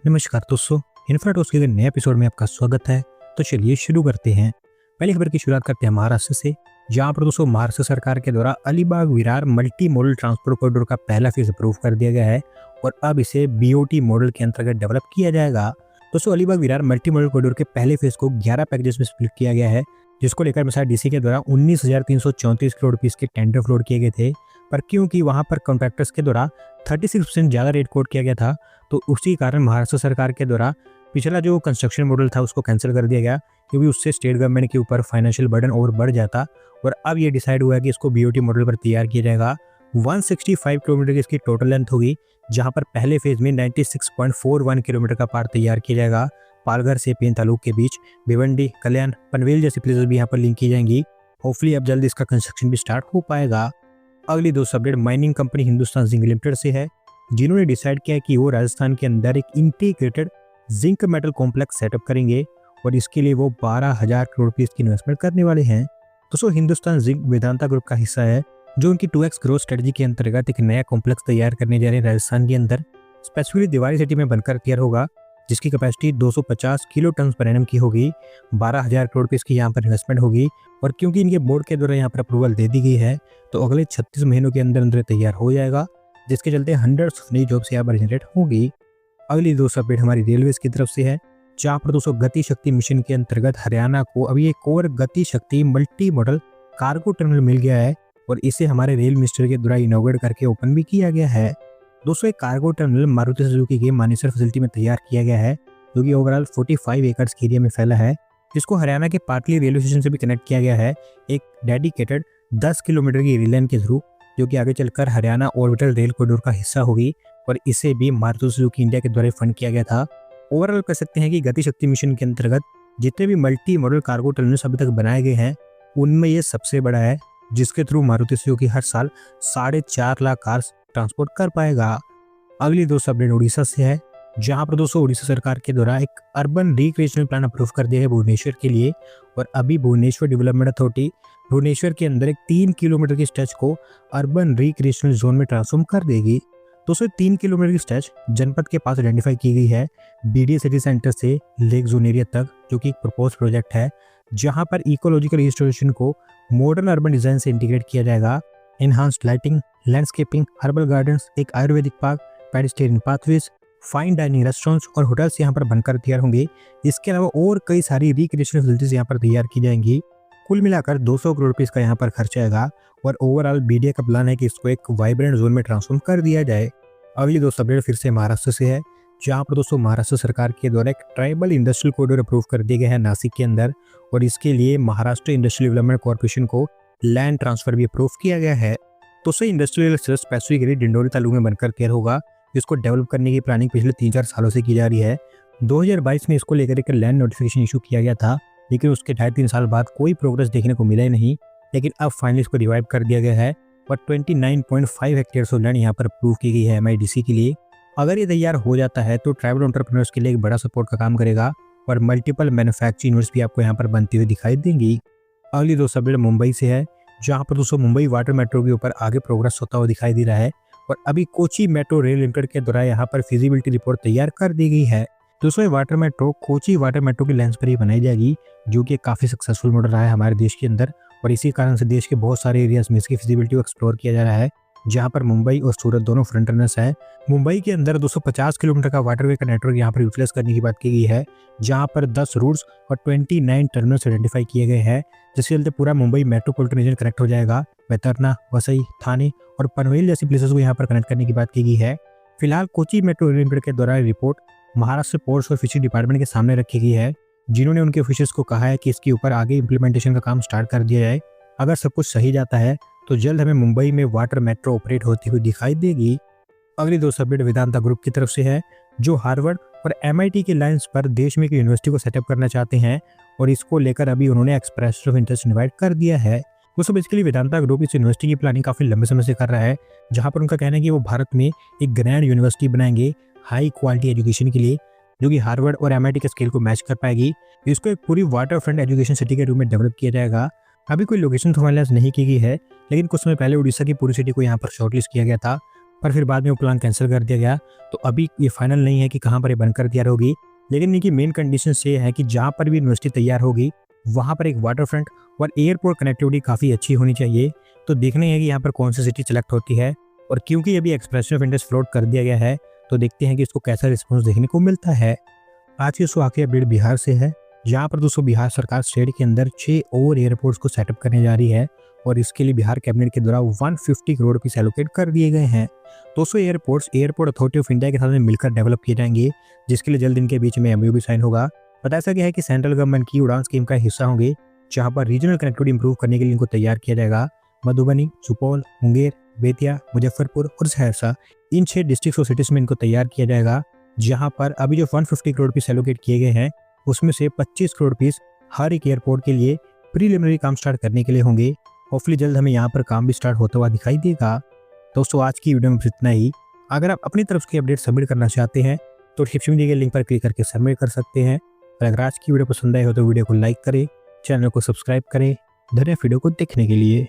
नमस्कार दोस्तों, इन्फ्राटॉक्स के नए एपिसोड में आपका स्वागत है। तो चलिए शुरू करते हैं। पहली खबर की शुरुआत करते हैं महाराष्ट्र से, जहां पर दोस्तों महाराष्ट्र सरकार के द्वारा Alibag Virar multi modal transport corridor का पहला फेज अप्रूव कर दिया गया है और अब इसे बीओटी मॉडल के अंतर्गत डेवलप किया जाएगा। दोस्तों Alibag Virar multi modal corridor के पहले फेज को 11 पैकेजेस में स्प्लिट किया गया है, जिसको लेकर मिसाल डीसी के द्वारा 19,334 करोड़ रुपीस के टेंडर फ्लोट किए गए थे। पर क्योंकि वहां पर कॉन्ट्रैक्टर्स के द्वारा 36% ज़्यादा रेट कोट किया गया था, तो उसी कारण महाराष्ट्र सरकार के द्वारा पिछला जो कंस्ट्रक्शन मॉडल था उसको कैंसिल कर दिया गया, क्योंकि उससे स्टेट गवर्नमेंट के ऊपर फाइनेंशियल बर्डन और बढ़ जाता। और अब ये डिसाइड हुआ है कि इसको बीओटी मॉडल पर तैयार किया जाएगा। 165 किलोमीटर की इसकी टोटल लेंथ होगी, जहां पर पहले फेज में 96.41 किलोमीटर का पार्ट तैयार किया जाएगा। पालघर से पेन तालुक के बीच भिवंडी, कल्याण, पनवेल जैसी प्लेसेस भी यहाँ पर लिंक की जाएंगी। होपफुली अब जल्द इसका कंस्ट्रक्शन भी स्टार्ट हो पाएगा। अगली दोस्त update mining company Hindustan zinc limited से है, जिन्होंने डिसाइड किया है कि वो राजस्थान के अंदर एक integrated zinc metal complex setup करेंगे और इसके लिए वो 12,000 करोड़ रुपये की इन्वेस्टमेंट करने वाले हैं। दोस्तों हिंदुस्तान जिंक वेदांता ग्रुप का हिस्सा है, जो उनकी 2x ग्रोथ स्ट्रेटजी के अंतर्गत एक नया कॉम्प्लेक्स तैयार करने जा रहे हैं राजस्थान के अंदर। स्पेसिफिकली दिवाली सिटी में बनकर तैयार होगा, जिसकी capacity 250 kilo ton per annum की होगी। 12,000 करोड़ रुपये की यहाँ पर इन्वेस्टमेंट होगी और क्योंकि इनके बोर्ड के द्वारा यहाँ पर अप्रूवल दे दी गई है, तो अगले 36 महीनों के अंदर अंदर तैयार हो जाएगा, जिसके चलते हंड्रेड्स ऑफ नई जॉब्स यहाँ पर जनरेट होगी। अगली दोस्तों अपडेट हमारी रेलवे की तरफ से है, जहाँ पर दोस्तों गति शक्ति मिशन के अंतर्गत हरियाणा को अभी एक और गति शक्ति मल्टी मॉडल कार्गो टर्मिनल मिल गया है और इसे हमारे रेल मिनिस्टर के द्वारा इनॉग्रेट करके ओपन भी किया गया है। दोस्तों एक कार्गो टर्मिनल मारुति सुजुकी के मानेसर फैसिलिटी में तैयार किया गया है, जो कि ओवरऑल 45 एकड़ के एरिया में फैला है, जिसको हरियाणा के पाटली रेलवे स्टेशन से भी कनेक्ट किया गया है एक डेडिकेटेड 10 किलोमीटर की रेल लाइन के थ्रू, जो कि आगे चलकर हरियाणा ऑर्बिटल रेल कॉरिडोर का हिस्सा होगी और इसे भी मारुति सुजुकी इंडिया के द्वारा फंड किया गया था। ओवरऑल कह सकते हैं कि गति शक्ति मिशन के अंतर्गत जितने भी मल्टी मॉडल कार्गो टर्मिनल्स अभी तक बनाए गए हैं, उनमें ये सबसे बड़ा है, जिसके थ्रू मारुति सुजुकी हर साल 4.5 लाख कार्स ट्रांसपोर्ट कर पाएगा। अगली दोस्तों अपडेट उड़ीसा से है, जहां पर दोस्तों उड़ीसा सरकार के द्वारा एक अर्बन रिक्रिएशनल प्लान अप्रूव कर दिया है भुवनेश्वर के लिए और अभी भुवनेश्वर डेवलपमेंट अथॉरिटी भुवनेश्वर के अंदर एक 3 किलोमीटर की स्ट्रेच को अर्बन रिक्रिएशनल जोन में ट्रांसफॉर्म कर देगी। दोस्तों 3 किलोमीटर की स्ट्रेच जनपद के पास आइडेंटिफाई की गई है, बीडीए सिटी सेंटर से लेक जोन एरिया तक, जो कि एक प्रपोज प्रोजेक्ट है, जहां पर इकोलॉजिकल रिस्टोरेशन को मॉडर्न अर्बन डिजाइन से इंटीग्रेट किया जाएगा। Enhanced lighting, landscaping, herbal gardens, एक Ayurvedic park, pedestrian pathways, fine dining restaurants और होटल्स यहाँ पर बनकर तैयार होंगे। इसके अलावा और कई सारी रिक्रिएशनल फैसिलिटीज यहाँ पर तैयार की जाएंगी। कुल मिलाकर 200 करोड़ रुपये का यहाँ पर खर्चा आएगा और ओवरऑल बीडीए का प्लान है कि इसको एक वाइब्रेंट जोन में ट्रांसफॉर्म कर दिया जाए। अगली दोस्तों अपडेट फिर से महाराष्ट्र से है, जहाँ पर दोस्तों महाराष्ट्र सरकार के द्वारा एक ट्राइबल इंडस्ट्रियल कॉरिडोर अप्रूव कर दिया गया है नासिक के अंदर और इसके लिए महाराष्ट्र इंडस्ट्रियल डेवलपमेंट कॉर्पोरेशन को लैंड ट्रांसफर भी अप्रूव किया गया है। दोस्तों इंडस्ट्रियल स्पेसिफिकली डिंडोरी तालुक में बनकर तैयार होगा, जिसको डेवलप करने की प्लानिंग पिछले 3-4 सालों से की जा रही है। 2022 में इसको लेकर एक लैंड नोटिफिकेशन इशू किया गया था, लेकिन उसके 2.5-3 साल बाद कोई प्रोग्रेस देखने को मिला ही नहीं। लेकिन अब फाइनली इसको रिवाइव कर दिया गया है और 29.5 हेक्टेयर ऑफ लैंड यहाँ पर अप्रूव की गई है MIDC के लिए। अगर ये तैयार हो जाता है तो ट्राइबल एंटरप्रेन्योर्स के लिए एक बड़ा सपोर्ट का काम करेगा और मल्टीपल मैन्युफैक्चरिंग यूनिट्स भी आपको यहाँ पर बनती हुई दिखाई देंगी। अगली दोस्तों अपडेट मुंबई से है, जहाँ पर दोस्तों मुंबई वाटर मेट्रो के ऊपर आगे प्रोग्रेस होता हुआ दिखाई दे रहा है और अभी कोची मेट्रो रेल लिमिटेड के द्वारा यहाँ पर फिजिबिलिटी रिपोर्ट तैयार कर दी गई है। दोस्तों water metro Kochi water metro की लेंस पर ही बनाई जाएगी, जो कि काफी सक्सेसफुल मॉडल रहा है हमारे देश के अंदर और इसी कारण से देश के बहुत सारे एरियाज में इसकी फिजिबिलिटी को एक्सप्लोर किया जा रहा है, जहाँ पर मुंबई और सूरत दोनों फ्रंट रनर्स है। मुंबई के अंदर 250 किलोमीटर का वाटरवे का नेटवर्क यहाँ पर यूटिलाइज करने की बात की गई है, जहाँ पर 10 रूट्स और 29 टर्मिनल्स आइडेंटिफाई किए गए हैं, जिसके चलते पूरा मुंबई मेट्रोपॉलिटन रीजन कनेक्ट हो जाएगा। वेतरना, वसई, थाने और पनवेल जैसी प्लेसेस को यहाँ पर कनेक्ट करने की बात की गई है। फिलहाल कोची मेट्रो रेल लिमिटेड के द्वारा रिपोर्ट महाराष्ट्र पोर्ट्स और फिशरी डिपार्टमेंट के सामने रखी गई है, जिन्होंने उनके ऑफिसर्स को कहा है कि इसके ऊपर आगे इंप्लीमेंटेशन का काम स्टार्ट कर दिया जाए। अगर सब कुछ सही जाता है तो जल्द हमें मुंबई में वाटर मेट्रो ऑपरेट होती हुई दिखाई देगी। अगली दोस्तों अपडेट वेदांता ग्रुप की तरफ से है, जो हार्वर्ड और MIT के लाइंस पर देश में एक यूनिवर्सिटी को सेटअप करना चाहते हैं और इसको लेकर अभी उन्होंने एक्सप्रेस ऑफ इंटरेस्ट इन्वाइट कर दिया है। दोस्तों बेसिकली वेदांता ग्रुप इस यूनिवर्सिटी की प्लानिंग काफी लंबे समय से कर रहा है, जहां पर उनका कहना है कि वो भारत में एक ग्रैंड यूनिवर्सिटी बनाएंगे हाई क्वालिटी एजुकेशन के लिए, जो कि हार्वर्ड और MIT के स्केल को मैच कर पाएगी। इसको एक पूरी वाटर फ्रंट एजुकेशन सिटी के रूप में डेवलप किया जाएगा। अभी कोई लोकेशन फाइनलाइज नहीं की गई है, लेकिन कुछ समय पहले उड़ीसा की पूरी सिटी को यहाँ पर शॉर्टलिस्ट किया गया था पर फिर बाद में वो प्लान कैंसिल कर दिया गया। तो अभी ये फाइनल नहीं है कि कहाँ पर ये बनकर तैयार होगी, लेकिन इनकी मेन कंडीशन ये है कि जहाँ पर भी यूनिवर्सिटी तैयार होगी वहाँ पर एक वाटर फ्रंट और एयरपोर्ट कनेक्टिविटी काफ़ी अच्छी होनी चाहिए। तो देखना है कि यहाँ पर कौन सी सिटी सेलेक्ट होती है, और क्योंकि अभी एक्सप्रेशन ऑफ इंटरेस्ट फ्लोट कर दिया गया है तो देखते हैं कि इसको कैसा रिस्पॉन्स देखने को मिलता है। आज की दोस्तों आखिरी अपडेट बिहार से है, जहाँ पर दोस्तों बिहार सरकार स्टेट के अंदर 6 और एयरपोर्ट्स को सेटअप करने जा रही है, और इसके लिए बिहार कैबिनेट के द्वारा 150 करोड़ रुपीस एलोकेट कर दिए गए हैं। दोस्तों airports airport authority of India के साथ में मिलकर डेवलप किए जाएंगे, जिसके लिए जल्द इनके बीच में एमओयू भी साइन होगा। बताया गया है कि सेंट्रल गवर्नमेंट की उड़ान स्कीम का हिस्सा होंगे, जहाँ पर रीजनल कनेक्टिविटी इंप्रूव करने के लिए इनको तैयार किया जाएगा। मधुबनी, सुपौल, मुंगेर, बेतिया, मुजफ्फरपुर और सहरसा, इन 6 डिस्ट्रिक्ट और सिटीज में इनको तैयार किया जाएगा, जहाँ पर अभी जो 150 करोड़ रुपीस एलोकेट किए गए हैं उसमें से 25 करोड़ रुपीस हर एक एयरपोर्ट के लिए प्रीलिमिनरी काम स्टार्ट करने के लिए होंगे। होपफुली जल्द हमें यहाँ पर काम भी स्टार्ट होता हुआ दिखाई देगा। दोस्तों आज की वीडियो में इतना ही। अगर आप अपनी तरफ से अपडेट सबमिट करना चाहते हैं तो डिस्क्रिप्शन में दिए गए लिंक पर क्लिक करके सबमिट कर सकते हैं। और अगर आज की वीडियो पसंद आई हो तो वीडियो को लाइक करें, चैनल को सब्सक्राइब करें। धन्यवाद वीडियो को देखने के लिए।